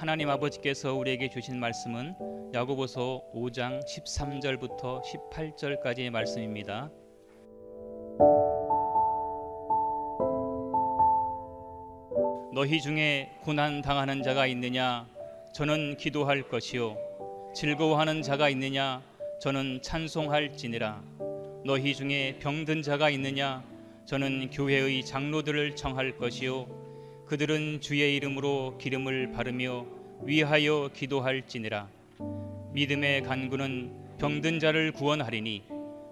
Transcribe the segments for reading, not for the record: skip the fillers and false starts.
하나님 아버지께서 우리에게 주신 말씀은 야고보서 5장 13절부터 18절까지의 말씀입니다. 너희 중에 고난 당하는 자가 있느냐? 저는 기도할 것이요. 즐거워하는 자가 있느냐? 저는 찬송할지니라. 너희 중에 병든 자가 있느냐? 저는 교회의 장로들을 청할 것이요. 그들은 주의 이름으로 기름을 바르며 위하여 기도할지니라. 믿음의 간구는 병든 자를 구원하리니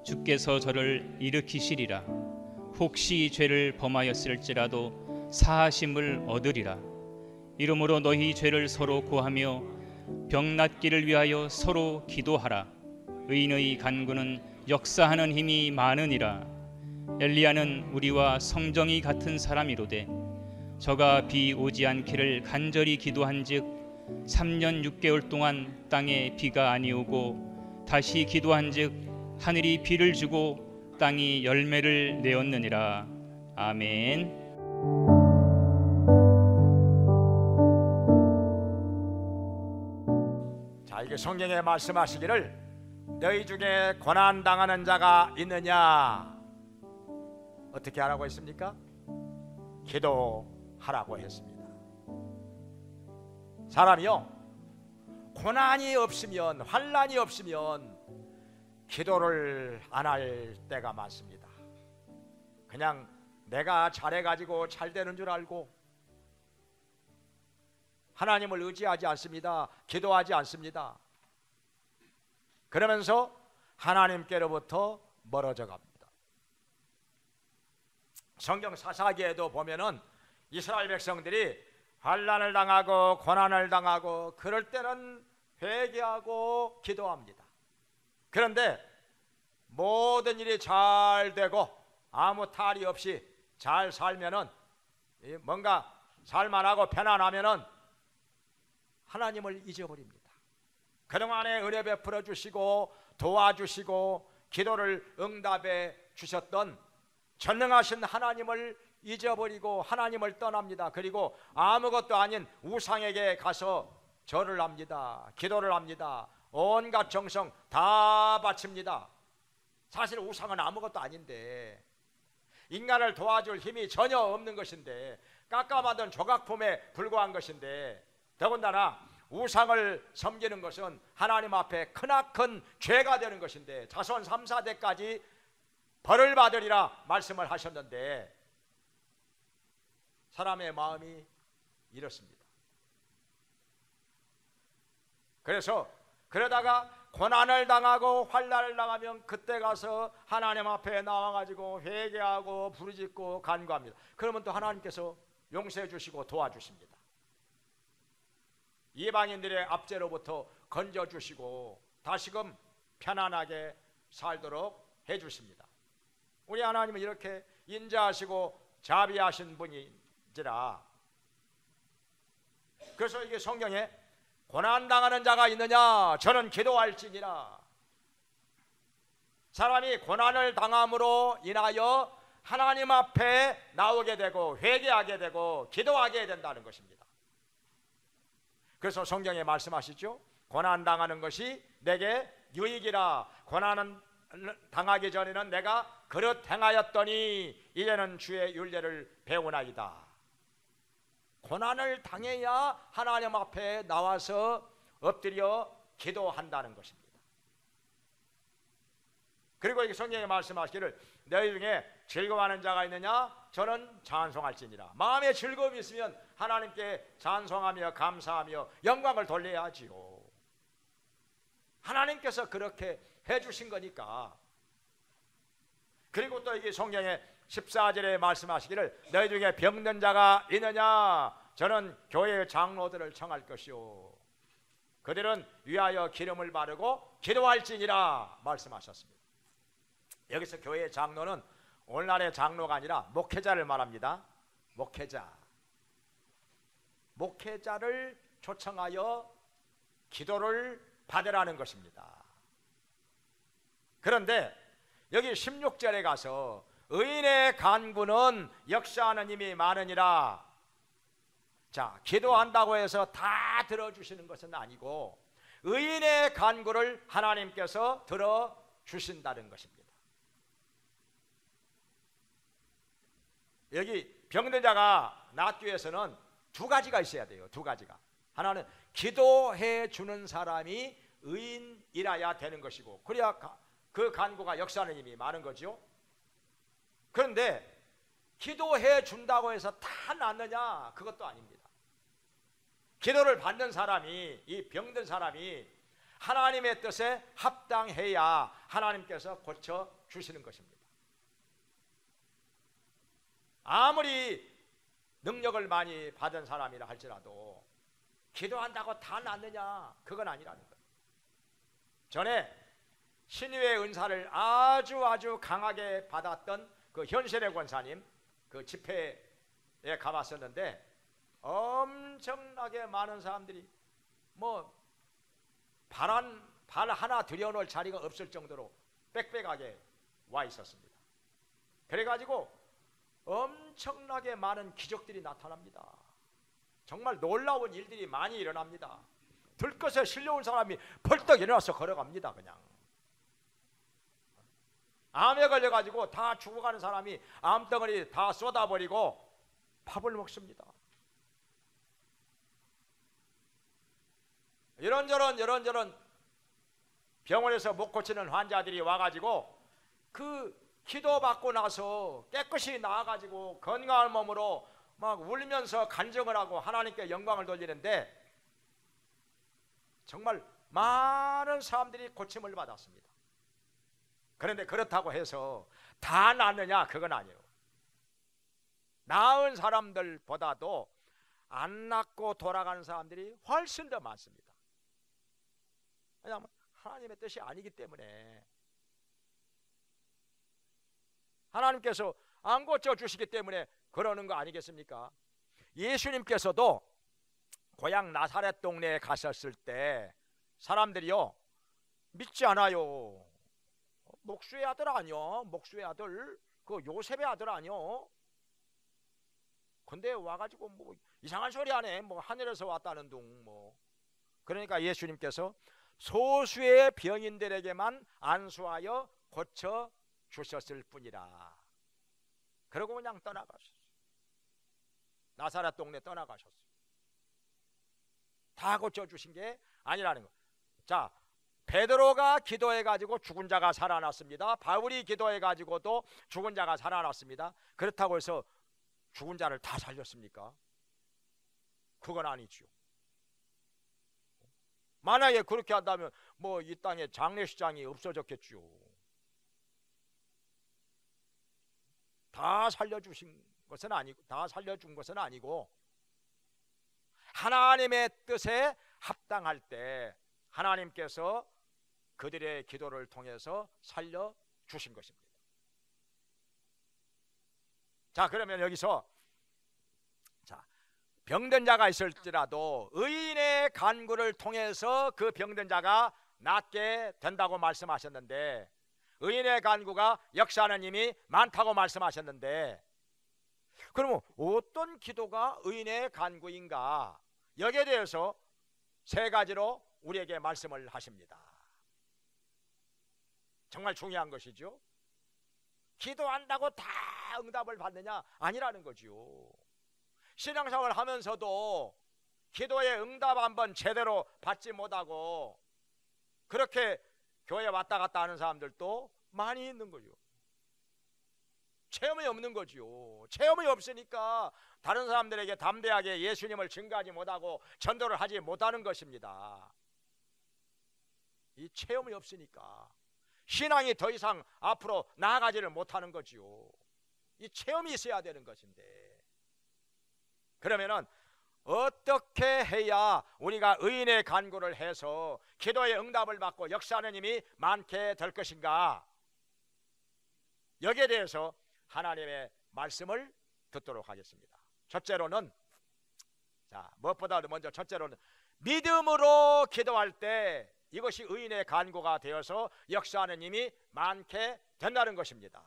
주께서 저를 일으키시리라. 혹시 죄를 범하였을지라도 사하심을 얻으리라. 이러므로 너희 죄를 서로 고하며 병 낫기를 위하여 서로 기도하라. 의인의 간구는 역사하는 힘이 많으니라. 엘리야는 우리와 성정이 같은 사람이로되 저가 비 오지 않기를 간절히 기도한즉 3년 6개월 동안 땅에 비가 아니오고 다시 기도한즉 하늘이 비를 주고 땅이 열매를 내었느니라. 아멘. 자, 이게 성경에 말씀하시기를 너희 중에 고난 당하는 자가 있느냐? 어떻게 하라고 했습니까? 기도하라고 했습니다. 사람이요, 고난이 없으면, 환난이 없으면 기도를 안 할 때가 많습니다. 그냥 내가 잘해가지고 잘 되는 줄 알고 하나님을 의지하지 않습니다. 기도하지 않습니다. 그러면서 하나님께로부터 멀어져 갑니다. 성경 사사기에도 보면은 이스라엘 백성들이 환난을 당하고 고난을 당하고 그럴 때는 회개하고 기도합니다. 그런데 모든 일이 잘 되고 아무 탈이 없이 잘 살면은, 뭔가 살만하고 편안하면은 하나님을 잊어버립니다. 그동안에 은혜 베풀어 주시고 도와주시고 기도를 응답해 주셨던 전능하신 하나님을 잊어버리고 하나님을 떠납니다. 그리고 아무것도 아닌 우상에게 가서 절을 합니다. 기도를 합니다. 온갖 정성 다 바칩니다. 사실 우상은 아무것도 아닌데, 인간을 도와줄 힘이 전혀 없는 것인데, 깎아만든 조각품에 불과한 것인데, 더군다나 우상을 섬기는 것은 하나님 앞에 크나큰 죄가 되는 것인데 자손 3, 4대까지 벌을 받으리라 말씀을 하셨는데, 사람의 마음이 이렇습니다. 그래서 그러다가 고난을 당하고 환난을 당하면 그때 가서 하나님 앞에 나와가지고 회개하고 부르짖고 간구합니다. 그러면 또 하나님께서 용서해 주시고 도와주십니다. 이방인들의 압제로부터 건져주시고 다시금 편안하게 살도록 해주십니다. 우리 하나님은 이렇게 인자하시고 자비하신 분인지라. 그래서 이게 성경에 고난당하는 자가 있느냐? 저는 기도할지니라. 사람이 고난을 당함으로 인하여 하나님 앞에 나오게 되고 회개하게 되고 기도하게 된다는 것입니다. 그래서 성경에 말씀하시죠. 고난당하는 것이 내게 유익이라. 고난은 당하기 전에는 내가 그릇 행하였더니 이제는 주의 율례를 배우나이다. 고난을 당해야 하나님 앞에 나와서 엎드려 기도한다는 것입니다. 그리고 이 성경에 말씀하시기를 너희 중에 즐거워하는 자가 있느냐? 저는 찬송할지니라. 마음에 즐거움이 있으면 하나님께 찬송하며 감사하며 영광을 돌려야지요. 하나님께서 그렇게 해주신 거니까. 그리고 또 이게 성경에 14절에 말씀하시기를 너희 중에 병든 자가 있느냐? 저는 교회의 장로들을 청할 것이요. 그들은 위하여 기름을 바르고 기도할지니라 말씀하셨습니다. 여기서 교회의 장로는 오늘날의 장로가 아니라 목회자를 말합니다. 목회자를 초청하여 기도를 받으라는 것입니다. 그런데 여기 16절에 가서 의인의 간구는 역사하는 힘이 많으니라. 자, 기도한다고 해서 다 들어주시는 것은 아니고 의인의 간구를 하나님께서 들어주신다는 것입니다. 여기 병든 자가 낫기 위해서는 두 가지가 있어야 돼요. 두 가지가. 하나는 기도해 주는 사람이 의인이라야 되는 것이고, 그래야 그 간구가 역사하는 힘이 많은 거죠. 그런데 기도해 준다고 해서 다 낫느냐? 그것도 아닙니다. 기도를 받는 사람이, 이 병든 사람이 하나님의 뜻에 합당해야 하나님께서 고쳐 주시는 것입니다. 아무리 능력을 많이 받은 사람이라 할지라도 기도한다고 다 낫느냐? 그건 아니라는 거예요. 전에 신유의 은사를 아주 강하게 받았던 그 현신의 권사님, 그 집회에 가봤었는데 엄청나게 많은 사람들이 뭐 발 하나 들여놓을 자리가 없을 정도로 빽빽하게 와 있었습니다. 그래가지고 엄청나게 많은 기적들이 나타납니다. 정말 놀라운 일들이 많이 일어납니다. 들것에 실려온 사람이 벌떡 일어나서 걸어갑니다. 그냥 암에 걸려가지고 다 죽어가는 사람이 암덩어리 다 쏟아버리고 밥을 먹습니다. 이런저런 병원에서 못 고치는 환자들이 와가지고 그 기도받고 나서 깨끗이 나아가지고 건강한 몸으로 막 울면서 간증을 하고 하나님께 영광을 돌리는데 정말 많은 사람들이 고침을 받았습니다. 그런데 그렇다고 해서 다 낫느냐? 그건 아니에요. 나은 사람들보다도 안 낫고 돌아가는 사람들이 훨씬 더 많습니다. 왜냐하면 하나님의 뜻이 아니기 때문에, 하나님께서 안 고쳐주시기 때문에 그러는 거 아니겠습니까? 예수님께서도 고향 나사렛 동네에 가셨을 때 사람들이요 믿지 않아요. 목수의 아들 아니요, 목수의 아들, 그 요셉의 아들 아니요. 근데 와가지고 뭐 이상한 소리 하네, 뭐 하늘에서 왔다는 둥 뭐. 그러니까 예수님께서 소수의 병인들에게만 안수하여 고쳐 주셨을 뿐이라. 그러고 그냥 떠나가셨어요. 나사렛 동네 떠나가셨어요. 다 고쳐주신 게 아니라는 거. 자, 베드로가 기도해가지고 죽은 자가 살아났습니다. 바울이 기도해가지고도 죽은 자가 살아났습니다. 그렇다고 해서 죽은 자를 다 살렸습니까? 그건 아니죠. 만약에 그렇게 한다면 뭐 이 땅에 장례식장이 없어졌겠죠. 다 살려주신 것은 아니고, 다 살려준 것은 아니고, 하나님의 뜻에 합당할 때 하나님께서 그들의 기도를 통해서 살려주신 것입니다. 자, 그러면 여기서 병든 자가 있을지라도 의인의 간구를 통해서 그 병든 자가 낫게 된다고 말씀하셨는데, 의인의 간구가 역사하는 힘이 많다고 말씀하셨는데, 그러면 어떤 기도가 의인의 간구인가? 여기에 대해서 세 가지로 우리에게 말씀을 하십니다. 정말 중요한 것이죠. 기도한다고 다 응답을 받느냐? 아니라는 거죠. 신앙생활을 하면서도 기도의 응답 한번 제대로 받지 못하고 그렇게 교회 왔다 갔다 하는 사람들도 많이 있는 거죠. 체험이 없는 거죠. 체험이 없으니까 다른 사람들에게 담대하게 예수님을 증거하지 못하고 전도를 하지 못하는 것입니다. 이 체험이 없으니까 신앙이 더 이상 앞으로 나아가지를 못하는 거지요. 이 체험이 있어야 되는 것인데, 그러면은 어떻게 해야 우리가 의인의 간구를 해서 기도의 응답을 받고 역사하는 힘이 많게 될 것인가? 여기에 대해서 하나님의 말씀을 듣도록 하겠습니다. 첫째로는, 무엇보다도 먼저 첫째로는 믿음으로 기도할 때 이것이 의인의 간구가 되어서 역사하는 힘이 많게 된다는 것입니다.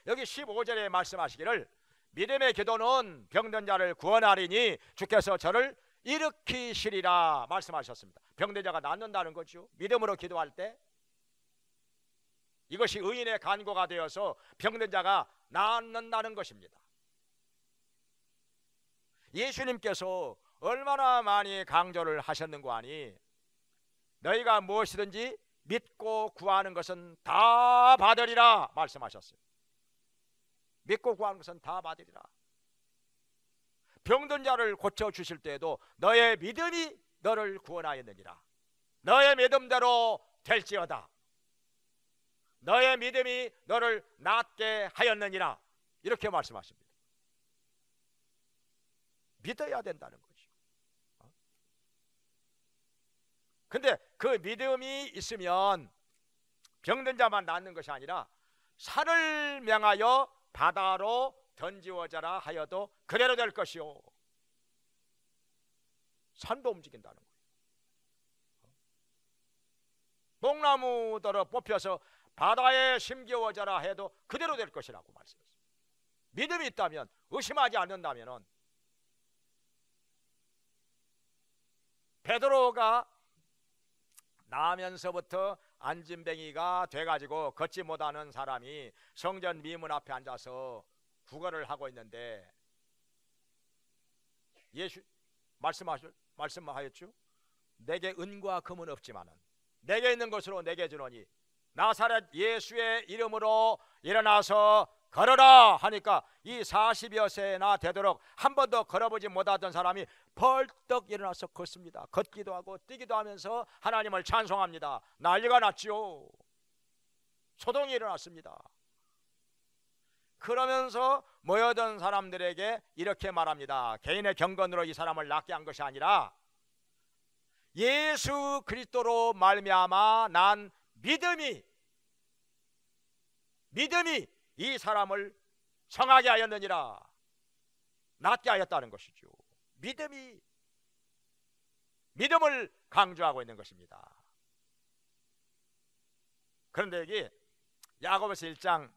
여기 15절에 말씀하시기를 믿음의 기도는 병든 자를 구원하리니 주께서 저를 일으키시리라 말씀하셨습니다. 병든 자가 낫는다는 거죠. 믿음으로 기도할 때 이것이 의인의 간구가 되어서 병든 자가 낫는다는 것입니다. 예수님께서 얼마나 많이 강조를 하셨는고 하니 너희가 무엇이든지 믿고 구하는 것은 다 받으리라 말씀하셨어요. 믿고 구하는 것은 다 받으리라. 병든 자를 고쳐주실 때에도 너의 믿음이 너를 구원하였느니라. 너의 믿음대로 될지어다. 너의 믿음이 너를 낫게 하였느니라. 이렇게 말씀하십니다. 믿어야 된다는 거죠. 근데 그 믿음이 있으면 병든 자만 낫는 것이 아니라 산을 명하여 바다로 던지워져라 하여도 그대로 될 것이요. 산도 움직인다는 거예요. 뽕나무들을 뽑혀서 바다에 심겨워져라 해도 그대로 될 것이라고 말씀했어요. 믿음이 있다면, 의심하지 않는다면 베드로가 나면서부터 안진뱅이가 돼가지고 걷지 못하는 사람이 성전 미문 앞에 앉아서 구걸을 하고 있는데 예수 말씀하였죠. 내게 은과 금은 없지만은 내게 있는 것으로 내게 주노니 나사렛 예수의 이름으로 일어나서 걸어라 하니까 이 40여 세나 되도록 한 번도 걸어보지 못하던 사람이 벌떡 일어나서 걷습니다. 걷기도 하고 뛰기도 하면서 하나님을 찬송합니다. 난리가 났지요. 소동이 일어났습니다. 그러면서 모여든 사람들에게 이렇게 말합니다. 개인의 경건으로 이 사람을 낫게 한 것이 아니라 예수 그리스도로 말미암아 난 믿음이 이 사람을 성하게 하였느니라. 낫게 하였다는 것이죠. 믿음을 강조하고 있는 것입니다. 그런데 여기 야고보서 1장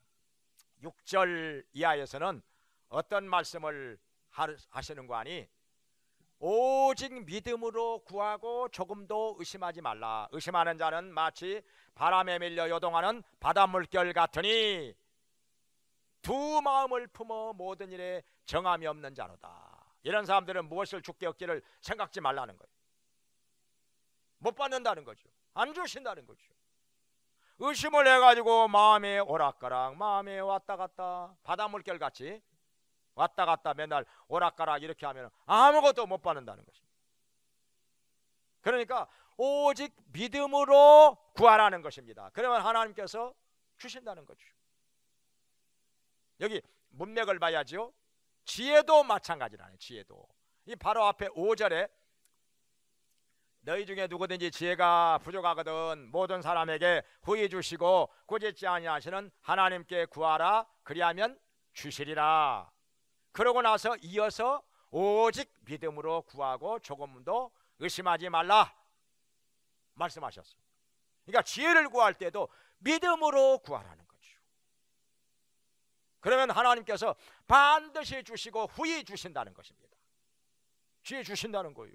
6절 이하에서는 어떤 말씀을 하시는 거 아니? 오직 믿음으로 구하고 조금도 의심하지 말라. 의심하는 자는 마치 바람에 밀려 요동하는 바닷물결 같으니 두 마음을 품어 모든 일에 정함이 없는 자로다. 이런 사람들은 무엇을 주께 얻기를 생각지 말라는 거예요. 못 받는다는 거죠. 안 주신다는 거죠. 의심을 해가지고 마음에 오락가락, 마음에 왔다 갔다 바닷물결 같이 왔다 갔다 맨날 오락가락 이렇게 하면 아무것도 못 받는다는 것입니다. 그러니까 오직 믿음으로 구하라는 것입니다. 그러면 하나님께서 주신다는 거죠. 여기 문맥을 봐야죠. 지혜도 마찬가지라네. 지혜도 이 바로 앞에 5절에 너희 중에 누구든지 지혜가 부족하거든 모든 사람에게 후히 주시고 꾸짖지 아니하시는 하나님께 구하라 그리하면 주시리라. 그러고 나서 이어서 오직 믿음으로 구하고 조금도 의심하지 말라 말씀하셨어요. 그러니까 지혜를 구할 때도 믿음으로 구하라는 거죠. 그러면 하나님께서 반드시 주시고 후히 주신다는 것입니다. 지혜 주신다는 거예요.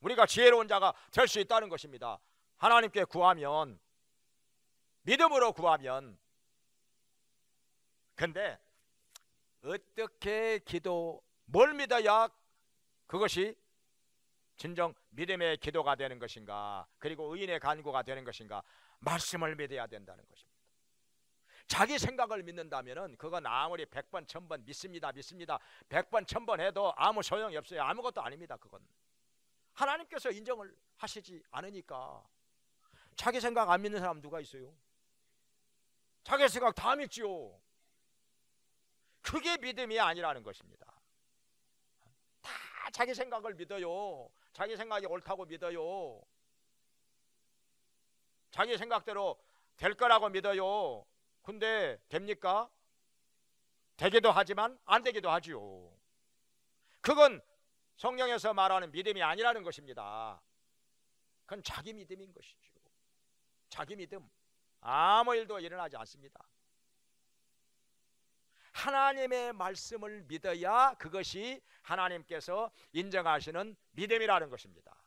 우리가 지혜로운 자가 될 수 있다는 것입니다. 하나님께 구하면, 믿음으로 구하면. 근데 어떻게 뭘 믿어야 그것이 진정 믿음의 기도가 되는 것인가, 그리고 의인의 간구가 되는 것인가? 말씀을 믿어야 된다는 것입니다. 자기 생각을 믿는다면 그건 아무리 100번 1000번 믿습니다 100번 1000번 해도 아무 소용이 없어요. 아무것도 아닙니다. 그건 하나님께서 인정을 하시지 않으니까. 자기 생각 안 믿는 사람 누가 있어요? 자기 생각 다 믿지요. 그게 믿음이 아니라는 것입니다. 다 자기 생각을 믿어요. 자기 생각이 옳다고 믿어요. 자기 생각대로 될 거라고 믿어요. 근데 됩니까? 되기도 하지만 안 되기도 하지요. 그건 성경에서 말하는 믿음이 아니라는 것입니다. 그건 자기 믿음인 것이죠. 자기 믿음. 아무 일도 일어나지 않습니다. 하나님의 말씀을 믿어야 그것이 하나님께서 인정하시는 믿음이라는 것입니다.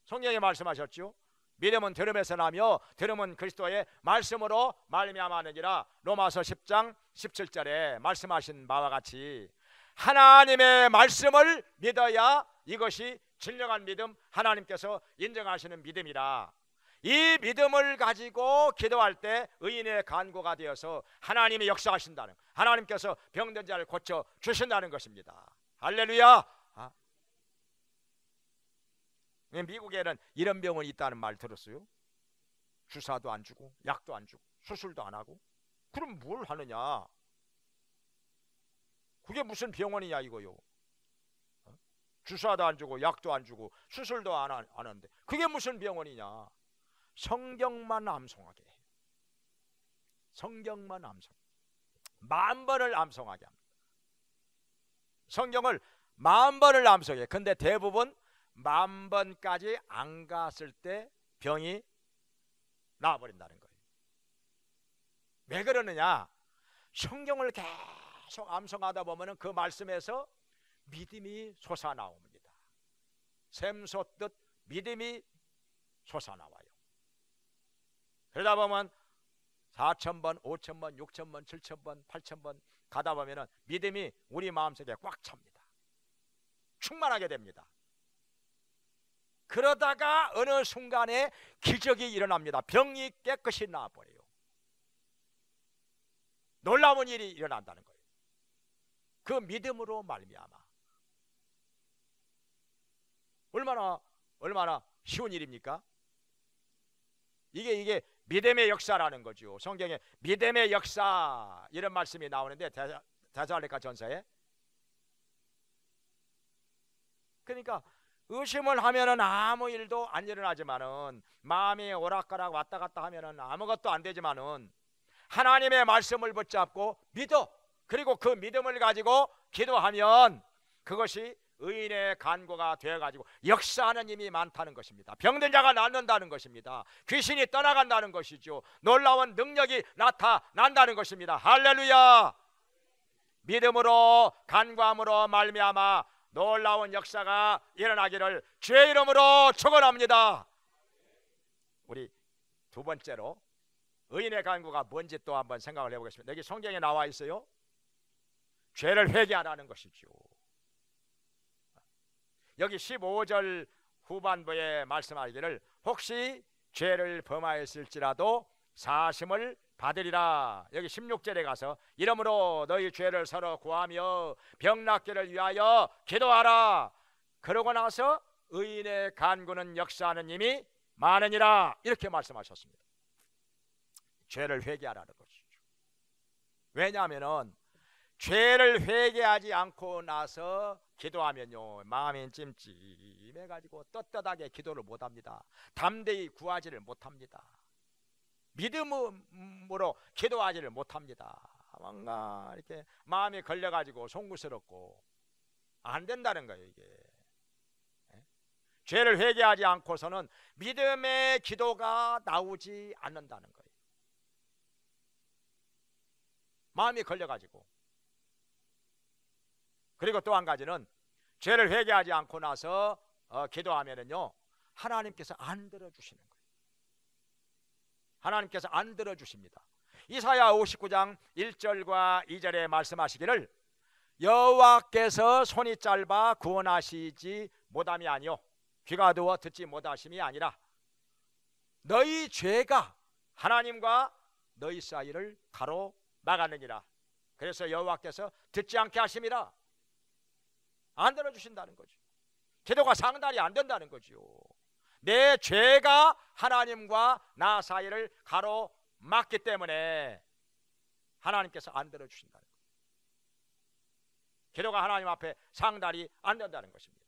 성경에 말씀하셨죠. 믿음은 들음에서 나며 들음은 그리스도의 말씀으로 말미암았느니라. 로마서 10장 17절에 말씀하신 바와 같이 하나님의 말씀을 믿어야 이것이 진정한 믿음, 하나님께서 인정하시는 믿음이라. 이 믿음을 가지고 기도할 때 의인의 간구가 되어서 하나님이 역사하신다는, 하나님께서 병든 자를 고쳐 주신다는 것입니다. 할렐루야. 미국에는 이런 병은 있다는 말 들었어요? 주사도 안 주고 약도 안 주고 수술도 안 하고. 그럼 뭘 하느냐? 그게 무슨 병원이냐 이거요. 주사도 안 주고 약도 안 주고 수술도 안 하는데 그게 무슨 병원이냐? 성경만 암송하게 해요. 성경만 암송, 만 번을 암송하게 합니다. 성경을 만 번을 암송해. 근데 대부분 만 번까지 안 갔을 때 병이 나아버린다는 거예요. 왜 그러느냐? 성경을 계속 암송하다 보면 그 말씀에서 믿음이 솟아나옵니다. 샘솟듯 믿음이 솟아나와요. 그러다 보면 4,000번, 5,000번, 6,000번, 7,000번, 8,000번 가다 보면 믿음이 우리 마음속에 꽉 찹니다. 충만하게 됩니다. 그러다가 어느 순간에 기적이 일어납니다. 병이 깨끗이 나아버려요. 놀라운 일이 일어난다는 거예요. 그 믿음으로 말미암아. 얼마나 쉬운 일입니까? 이게 믿음의 역사라는 거죠. 성경에 믿음의 역사 이런 말씀이 나오는데 데살로니가 전서에. 그러니까 의심을 하면은 아무 일도 안 일어나지만은, 마음이 오락가락 왔다 갔다 하면은 아무것도 안 되지만은 하나님의 말씀을 붙잡고 믿어, 그리고 그 믿음을 가지고 기도하면 그것이 의인의 간구가 되어가지고 역사하는 힘이 많다는 것입니다. 병든 자가 낫는다는 것입니다. 귀신이 떠나간다는 것이죠. 놀라운 능력이 나타난다는 것입니다. 할렐루야. 믿음으로 간구함으로 말미암아 놀라운 역사가 일어나기를 주의 이름으로 축원합니다. 우리 두 번째로 의인의 간구가 뭔지 또 한번 생각을 해보겠습니다. 여기 성경에 나와 있어요. 죄를 회개하라는 것이죠. 여기 15절 후반부에 말씀하기를 혹시 죄를 범하였을지라도 사심을 받으리라. 여기 16절에 가서 이러므로 너희 죄를 서로 구하며 병 낫기를 위하여 기도하라. 그러고 나서 의인의 간구는 역사하는 힘이 많으니라. 이렇게 말씀하셨습니다. 죄를 회개하라는 것이죠. 왜냐하면 죄를 회개하지 않고 나서 기도하면요, 마음이 찜찜해가지고 떳떳하게 기도를 못합니다. 담대히 구하지를 못합니다. 믿음으로 기도하지를 못합니다. 뭔가 이렇게 마음이 걸려가지고 송구스럽고 안 된다는 거예요. 이게 죄를 회개하지 않고서는 믿음의 기도가 나오지 않는다는 거예요. 마음이 걸려가지고. 그리고 또 한 가지는 죄를 회개하지 않고 나서 기도하면은요, 하나님께서 안 들어주시는 거예요. 하나님께서 안 들어주십니다. 이사야 59장 1절과 2절에 말씀하시기를 여호와께서 손이 짧아 구원하시지 못함이 아니요 귀가 두어 듣지 못하심이 아니라 너희 죄가 하나님과 너희 사이를 가로막았느니라. 그래서 여호와께서 듣지 않게 하심이라. 안 들어주신다는 거죠. 기도가 상달이 안 된다는 거죠. 내 죄가 하나님과 나 사이를 가로막기 때문에 하나님께서 안 들어주신다는 거예요. 기도가 하나님 앞에 상달이 안 된다는 것입니다.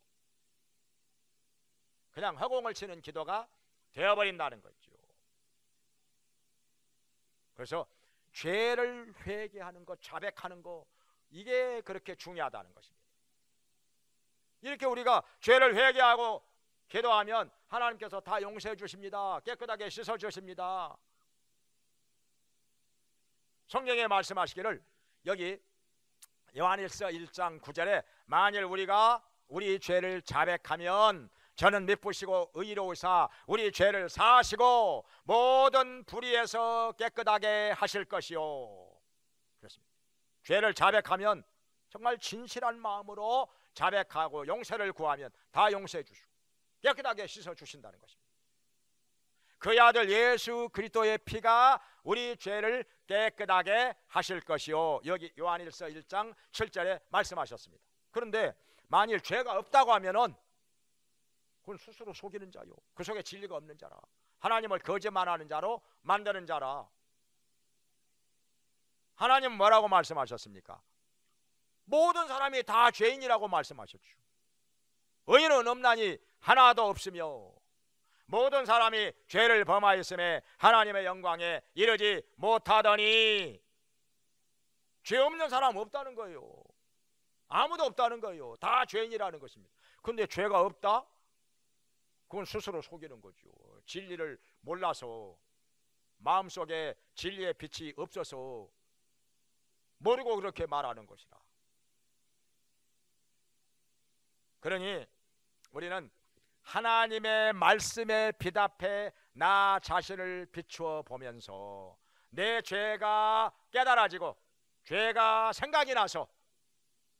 그냥 허공을 치는 기도가 되어버린다는 거죠. 그래서 죄를 회개하는 것, 자백하는 것, 이게 그렇게 중요하다는 것입니다. 이렇게 우리가 죄를 회개하고 기도하면 하나님께서 다 용서해 주십니다. 깨끗하게 씻어 주십니다. 성경에 말씀하시기를 여기 요한일서 1장 9절에 만일 우리가 우리 죄를 자백하면 저는 미쁘시고 의로우사 우리 죄를 사하시고 모든 불의에서 깨끗하게 하실 것이요. 그렇습니다. 죄를 자백하면 정말 진실한 마음으로 자백하고 용서를 구하면 다 용서해 주시고 깨끗하게 씻어 주신다는 것입니다. 그의 아들 예수 그리스도의 피가 우리 죄를 깨끗하게 하실 것이요. 여기 요한일서 1장 7절에 말씀하셨습니다. 그런데 만일 죄가 없다고 하면은 그건 스스로 속이는 자요, 그 속에 진리가 없는 자라, 하나님을 거짓말하는 자로 만드는 자라. 하나님 뭐라고 말씀하셨습니까? 모든 사람이 다 죄인이라고 말씀하셨죠. 의인은 없나니 하나도 없으며 모든 사람이 죄를 범하였음에 하나님의 영광에 이르지 못하더니, 죄 없는 사람 없다는 거예요. 아무도 없다는 거예요. 다 죄인이라는 것입니다. 근데 죄가 없다? 그건 스스로 속이는 거죠. 진리를 몰라서, 마음속에 진리의 빛이 없어서 모르고 그렇게 말하는 것이라. 그러니 우리는 하나님의 말씀에 비답해 나 자신을 비추어 보면서 내 죄가 깨달아지고 죄가 생각이 나서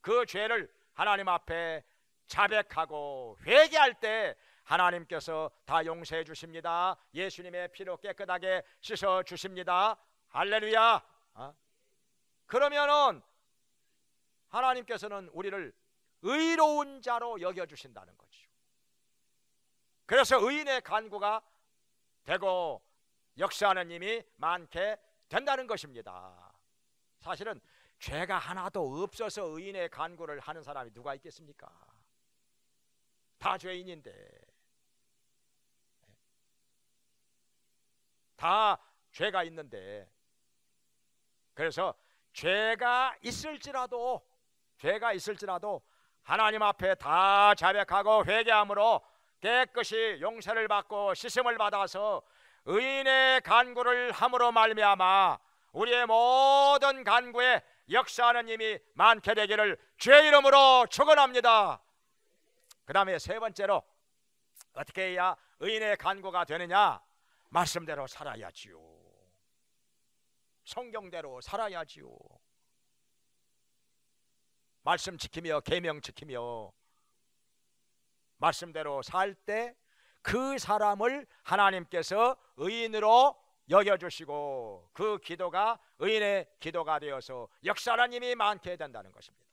그 죄를 하나님 앞에 자백하고 회개할 때 하나님께서 다 용서해 주십니다. 예수님의 피로 깨끗하게 씻어 주십니다. 할렐루야. 그러면은 하나님께서는 우리를 의로운 자로 여겨주신다는 거죠. 그래서 의인의 간구가 되고 역사하는 힘이 많게 된다는 것입니다. 사실은 죄가 하나도 없어서 의인의 간구를 하는 사람이 누가 있겠습니까? 다 죄인인데, 다 죄가 있는데, 그래서 죄가 있을지라도 하나님 앞에 다 자백하고 회개함으로 깨끗이 용서를 받고 씻음을 받아서 의인의 간구를 함으로 말미암아 우리의 모든 간구에 역사하는 힘이 많게 되기를 주의 이름으로 축원합니다. 그 다음에 세 번째로 어떻게 해야 의인의 간구가 되느냐? 말씀대로 살아야지요. 성경대로 살아야지요. 말씀 지키며 계명 지키며 말씀대로 살 때 그 사람을 하나님께서 의인으로 여겨주시고 그 기도가 의인의 기도가 되어서 역사하는 힘이 많게 된다는 것입니다.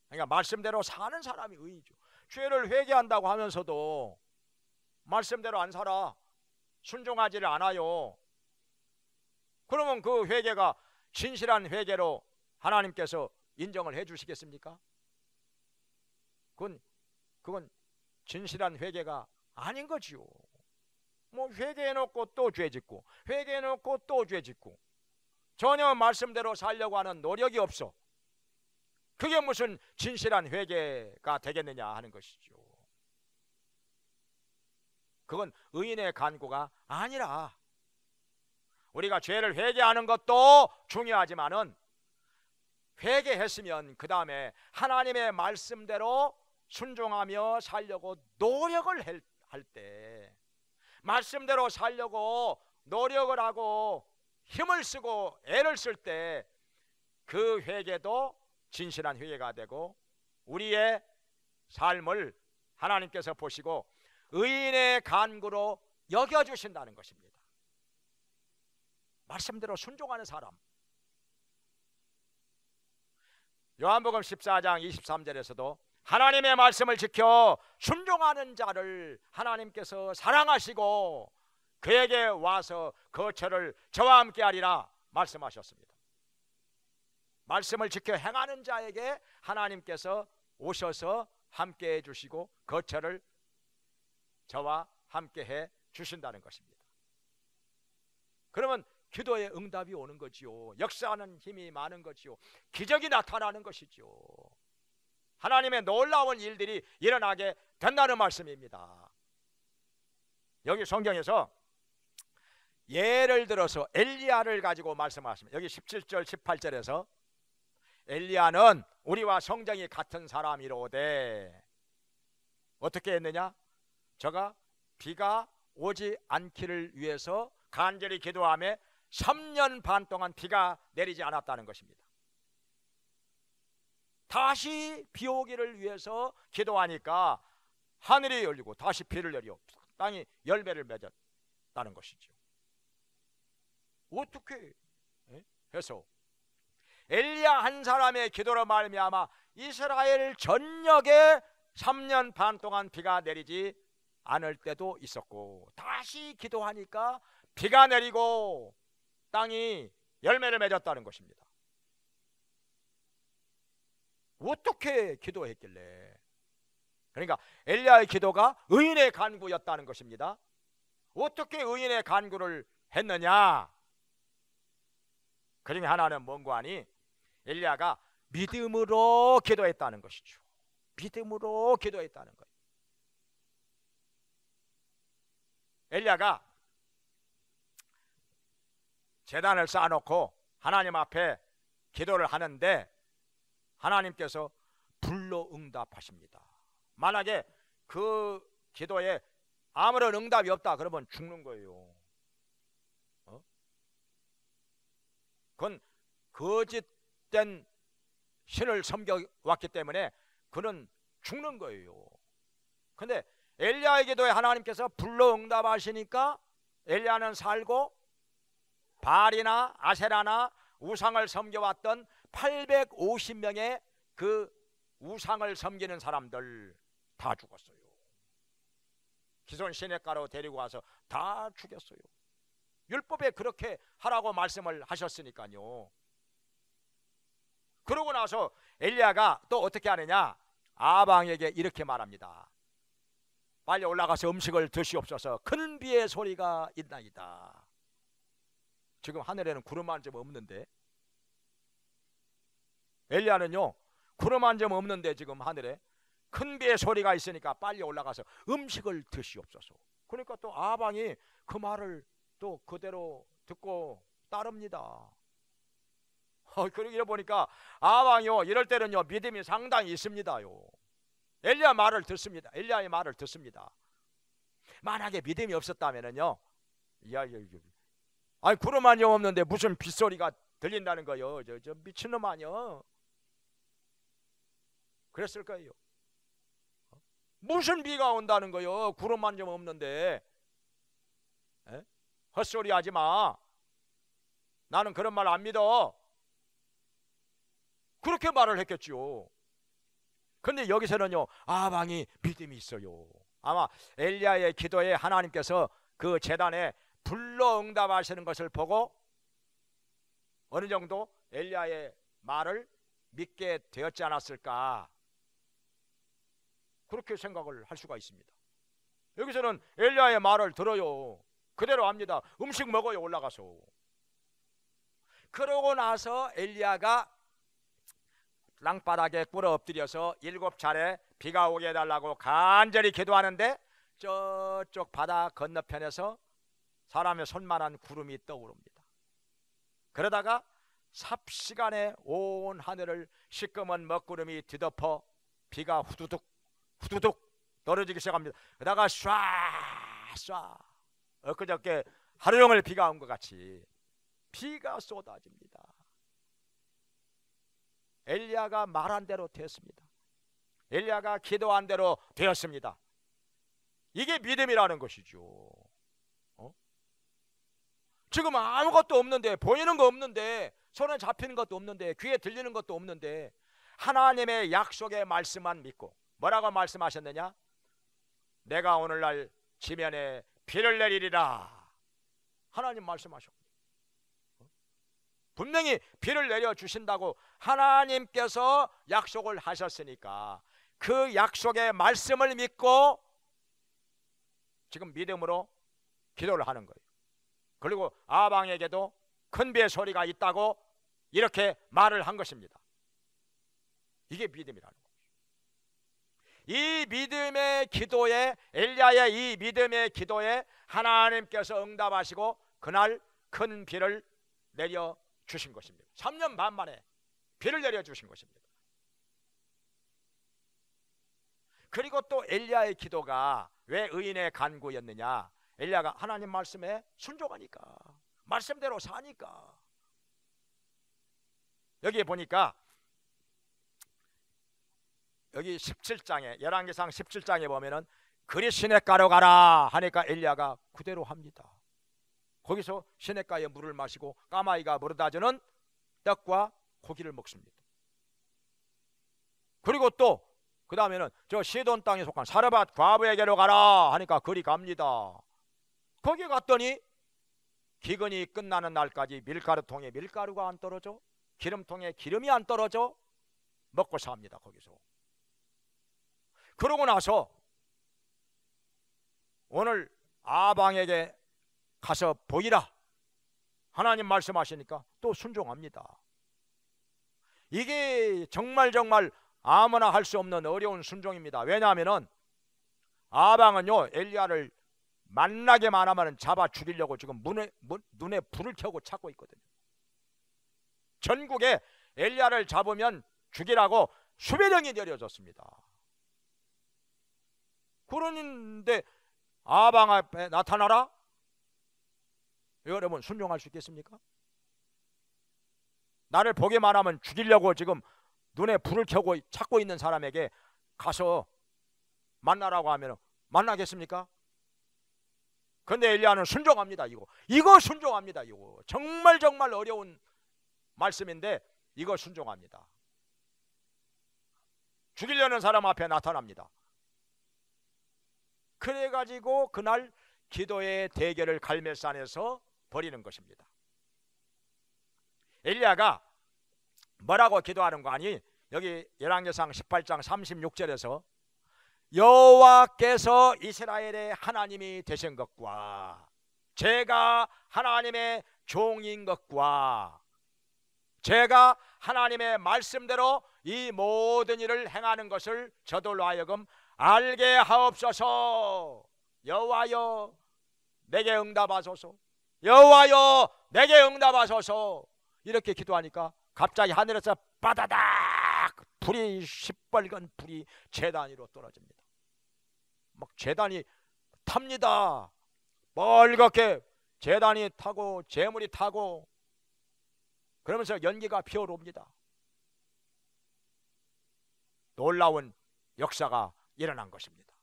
그러니까 말씀대로 사는 사람이 의인이죠. 죄를 회개한다고 하면서도 말씀대로 안 살아, 순종하지를 않아요. 그러면 그 회개가 진실한 회개로 하나님께서 인정을 해 주시겠습니까? 그건 진실한 회개가 아닌 거지요. 뭐 회개해놓고 또 죄짓고 회개해놓고 또 죄짓고 전혀 말씀대로 살려고 하는 노력이 없어. 그게 무슨 진실한 회개가 되겠느냐 하는 것이죠. 그건 의인의 간구가 아니라, 우리가 죄를 회개하는 것도 중요하지만은 회개했으면 그 다음에 하나님의 말씀대로 순종하며 살려고 노력을 할 때, 말씀대로 살려고 노력을 하고 힘을 쓰고 애를 쓸 때 그 회개도 진실한 회개가 되고 우리의 삶을 하나님께서 보시고 의인의 간구로 여겨주신다는 것입니다. 말씀대로 순종하는 사람. 요한복음 14장 23절에서도 하나님의 말씀을 지켜 순종하는 자를 하나님께서 사랑하시고 그에게 와서 거처를 저와 함께 하리라 말씀하셨습니다. 말씀을 지켜 행하는 자에게 하나님께서 오셔서 함께 해주시고 거처를 저와 함께 해 주신다는 것입니다. 그러면 기도의 응답이 오는 거지요. 역사하는 힘이 많은 거지요. 기적이 나타나는 것이지요. 하나님의 놀라운 일들이 일어나게 된다는 말씀입니다. 여기 성경에서 예를 들어서 엘리야를 가지고 말씀하십니다. 여기 17절 18절에서 엘리야는 우리와 성정이 같은 사람이로되 어떻게 했느냐? 저가 비가 오지 않기를 위해서 간절히 기도하며 3년 반 동안 비가 내리지 않았다는 것입니다. 다시 비 오기를 위해서 기도하니까 하늘이 열리고 다시 비를 내려 땅이 열매를 맺었다는 것이죠. 어떻게 해서 엘리야 한 사람의 기도로 말미암아 이스라엘 전역에 3년 반 동안 비가 내리지 않을 때도 있었고, 다시 기도하니까 비가 내리고 땅이 열매를 맺었다는 것입니다. 어떻게 기도했길래? 그러니까 엘리야의 기도가 의인의 간구였다는 것입니다. 어떻게 의인의 간구를 했느냐? 그 중에 하나는 뭔가 하니 엘리야가 믿음으로 기도했다는 것이죠. 믿음으로 기도했다는 거예요. 엘리야가 제단을 쌓아놓고 하나님 앞에 기도를 하는데 하나님께서 불로 응답하십니다. 만약에 그 기도에 아무런 응답이 없다 그러면 죽는 거예요. 그건 거짓된 신을 섬겨왔기 때문에 그는 죽는 거예요. 근데 엘리야의 기도에 하나님께서 불로 응답하시니까 엘리야는 살고 바알이나 아세라나 우상을 섬겨왔던 850명의 그 우상을 섬기는 사람들 다 죽었어요. 기손 시냇가로 데리고 와서 다 죽였어요. 율법에 그렇게 하라고 말씀을 하셨으니까요. 그러고 나서 엘리야가 또 어떻게 하느냐? 아방에게 이렇게 말합니다. 빨리 올라가서 음식을 드시옵소서. 큰 비의 소리가 있나이다. 지금 하늘에는 구름 한 점 없는데, 엘리야는요 구름 한 점 없는데 지금 하늘에 큰 비의 소리가 있으니까 빨리 올라가서 음식을 드시옵소서. 그러니까 또 아방이 그 말을 또 그대로 듣고 따릅니다. 그러고 보니까 아방이요 이럴 때는요 믿음이 상당히 있습니다요. 엘리야 말을 듣습니다. 엘리야의 말을 듣습니다. 만약에 믿음이 없었다면은요, 아니 구름 한 점 없는데 무슨 빗소리가 들린다는 거요. 저 미친놈 아니요. 그랬을 거예요. 무슨 비가 온다는 거요. 구름 한 점 없는데. 헛소리 하지 마. 나는 그런 말 안 믿어. 그렇게 말을 했겠죠. 근데 여기서는요 아방이 믿음이 있어요. 아마 엘리야의 기도에 하나님께서 그 제단에 불로 응답하시는 것을 보고 어느 정도 엘리야의 말을 믿게 되었지 않았을까, 그렇게 생각을 할 수가 있습니다. 여기서는 엘리야의 말을 들어요. 그대로 합니다. 음식 먹어요 올라가서. 그러고 나서 엘리야가 땅바닥에 꿇어 엎드려서 7차례 비가 오게 해달라고 간절히 기도하는데 저쪽 바다 건너편에서 사람의 손만한 구름이 떠오릅니다. 그러다가 삽시간에 온 하늘을 시꺼먼 먹구름이 뒤덮어 비가 후두둑 후두둑 떨어지기 시작합니다. 그러다가 쏴쏴 엊그저께 하루 종일 비가 온 것 같이 비가 쏟아집니다. 엘리야가 말한 대로 되었습니다. 엘리야가 기도한 대로 되었습니다. 이게 믿음이라는 것이죠. 지금 아무것도 없는데, 보이는 거 없는데, 손에 잡히는 것도 없는데, 귀에 들리는 것도 없는데 하나님의 약속의 말씀만 믿고, 뭐라고 말씀하셨느냐? 내가 오늘날 지면에 비를 내리리라. 하나님 말씀하셨고 분명히 비를 내려주신다고 하나님께서 약속을 하셨으니까 그 약속의 말씀을 믿고 지금 믿음으로 기도를 하는 거예요. 그리고 아방에게도 큰 비의 소리가 있다고 이렇게 말을 한 것입니다. 이게 믿음이라는 거죠. 이 믿음의 기도에, 엘리야의 이 믿음의 기도에 하나님께서 응답하시고 그날 큰 비를 내려 주신 것입니다. 3년 반 만에 비를 내려 주신 것입니다. 그리고 또 엘리야의 기도가 왜 의인의 간구였느냐? 엘리야가 하나님 말씀에 순종하니까, 말씀대로 사니까. 여기 보니까 여기 17장에, 열왕기상 17장에 보면은 그리 시냇가로 가라 하니까 엘리야가 그대로 합니다. 거기서 시냇가에 물을 마시고 까마귀가 물어다 주는 떡과 고기를 먹습니다. 그리고 또 그 다음에는 저 시돈 땅에 속한 사르밧 과부에게로 가라 하니까 그리 갑니다. 거기 갔더니 기근이 끝나는 날까지 밀가루통에 밀가루가 안 떨어져, 기름통에 기름이 안 떨어져, 먹고 삽니다. 거기서. 그러고 나서 오늘 아방에게 가서 보이라 하나님 말씀하시니까 또 순종합니다. 이게 정말 아무나 할 수 없는 어려운 순종입니다. 왜냐하면 아방은요 엘리야를 만나게만 하면 잡아 죽이려고 지금 눈에 불을 켜고 찾고 있거든요. 전국에 엘리야를 잡으면 죽이라고 수배령이 내려졌습니다. 그런데 아방 앞에 나타나라? 여러분 순종할 수 있겠습니까? 나를 보기만 하면 죽이려고 지금 눈에 불을 켜고 찾고 있는 사람에게 가서 만나라고 하면 만나겠습니까? 근데 엘리야는 순종합니다. 이거 순종합니다. 이거 정말 어려운 말씀인데 이거 순종합니다. 죽이려는 사람 앞에 나타납니다. 그래가지고 그날 기도의 대결을 갈멜산에서 벌이는 것입니다. 엘리야가 뭐라고 기도하는 거 아니? 여기 열왕기상 18장 36절에서 여호와께서 이스라엘의 하나님이 되신 것과 제가 하나님의 종인 것과 제가 하나님의 말씀대로 이 모든 일을 행하는 것을 저들로 하여금 알게 하옵소서. 여호와여 내게 응답하소서. 여호와여 내게 응답하소서. 이렇게 기도하니까 갑자기 하늘에서 바다닥 불이 시뻘건 불이 제단 위로 떨어집니다. 막 제단이 탑니다. 멀겋게 제단이 타고 재물이 타고 그러면서 연기가 피어오릅니다. 놀라운 역사가 일어난 것입니다.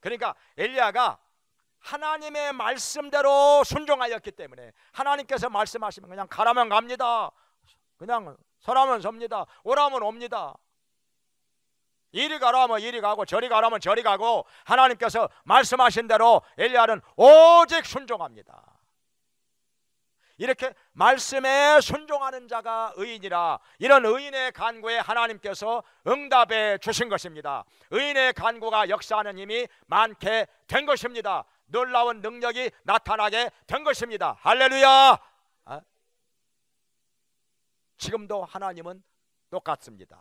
그러니까 엘리야가 하나님의 말씀대로 순종하였기 때문에 하나님께서 말씀하시면 그냥 가라면 갑니다. 그냥 서라면 섭니다. 오라면 옵니다. 이리 가라면 이리 가고 저리 가라면 저리 가고 하나님께서 말씀하신 대로 엘리야는 오직 순종합니다. 이렇게 말씀에 순종하는 자가 의인이라. 이런 의인의 간구에 하나님께서 응답해 주신 것입니다. 의인의 간구가 역사하는 힘이 많게 된 것입니다. 놀라운 능력이 나타나게 된 것입니다. 할렐루야. 지금도 하나님은 똑같습니다.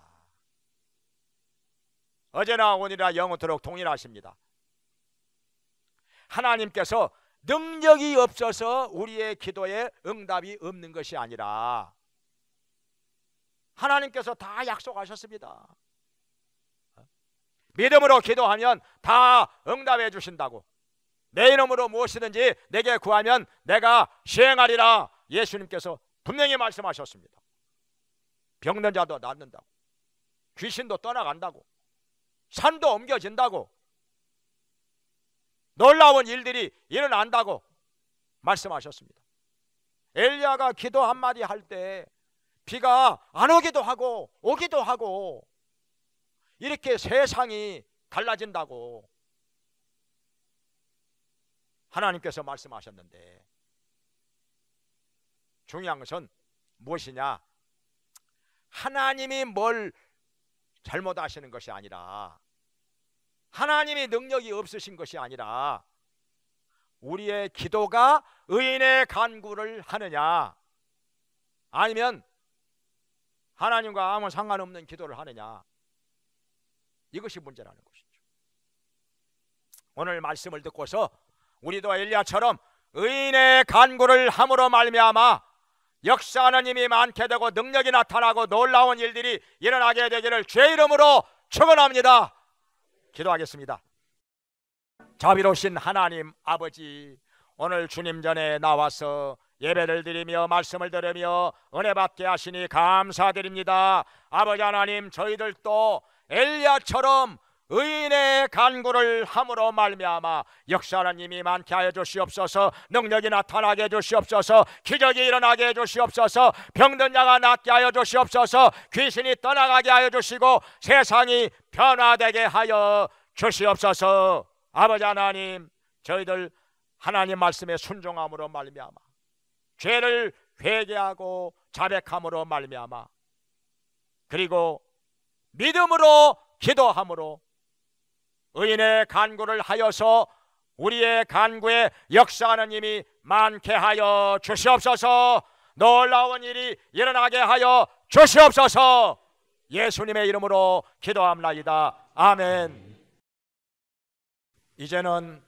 어제나 오늘이나 영원토록 동일하십니다. 하나님께서 능력이 없어서 우리의 기도에 응답이 없는 것이 아니라 하나님께서 다 약속하셨습니다. 믿음으로 기도하면 다 응답해 주신다고. 내 이름으로 무엇이든지 내게 구하면 내가 시행하리라. 예수님께서 분명히 말씀하셨습니다. 병든 자도 낫는다고, 귀신도 떠나간다고, 산도 옮겨진다고, 놀라운 일들이 일어난다고 말씀하셨습니다. 엘리야가 기도 한마디 할 때 비가 안 오기도 하고 오기도 하고 이렇게 세상이 달라진다고 하나님께서 말씀하셨는데, 중요한 것은 무엇이냐? 하나님이 뭘 잘못하시는 것이 아니라, 하나님이 능력이 없으신 것이 아니라 우리의 기도가 의인의 간구를 하느냐, 아니면 하나님과 아무 상관없는 기도를 하느냐. 이것이 문제라는 것이죠. 오늘 말씀을 듣고서 우리도 엘리야처럼 의인의 간구를 함으로 말미암아 역사하는 힘이 많게 되고 능력이 나타나고 놀라운 일들이 일어나게 되기를 주의 이름으로 축원합니다. 기도하겠습니다. 자비로우신 하나님 아버지, 오늘 주님 전에 나와서 예배를 드리며 말씀을 들으며 은혜 받게 하시니 감사드립니다. 아버지 하나님, 저희들도 엘리야처럼 의인의 간구를 함으로 말미암아 역사하는 힘이 많게 하여 주시옵소서. 능력이 나타나게 해 주시옵소서. 기적이 일어나게 해 주시옵소서. 병든 자가 낫게 하여 주시옵소서. 귀신이 떠나가게 하여 주시고 세상이 변화되게 하여 주시옵소서. 아버지 하나님, 저희들 하나님 말씀에 순종함으로 말미암아 죄를 회개하고 자백함으로 말미암아 그리고 믿음으로 기도함으로 의인의 간구를 하여서 우리의 간구에 역사하는 힘이 많게 하여 주시옵소서. 놀라운 일이 일어나게 하여 주시옵소서. 예수님의 이름으로 기도합나이다. 아멘. 이제는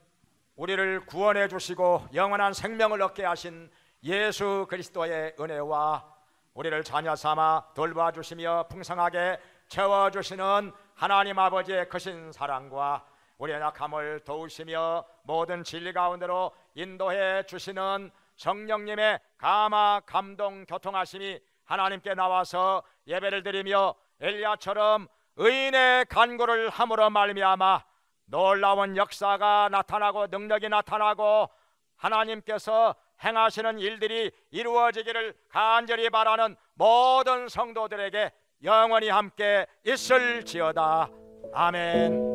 우리를 구원해 주시고 영원한 생명을 얻게 하신 예수 그리스도의 은혜와 우리를 자녀 삼아 돌봐주시며 풍성하게 채워주시는 하나님 아버지의 크신 사랑과 우리의 약함을 도우시며 모든 진리 가운데로 인도해 주시는 성령님의 감화 감동 교통하심이 하나님께 나와서 예배를 드리며 엘리야처럼 의인의 간구를 함으로 말미암아 놀라운 역사가 나타나고 능력이 나타나고 하나님께서 행하시는 일들이 이루어지기를 간절히 바라는 모든 성도들에게 영원히 함께 있을지어다. 아멘.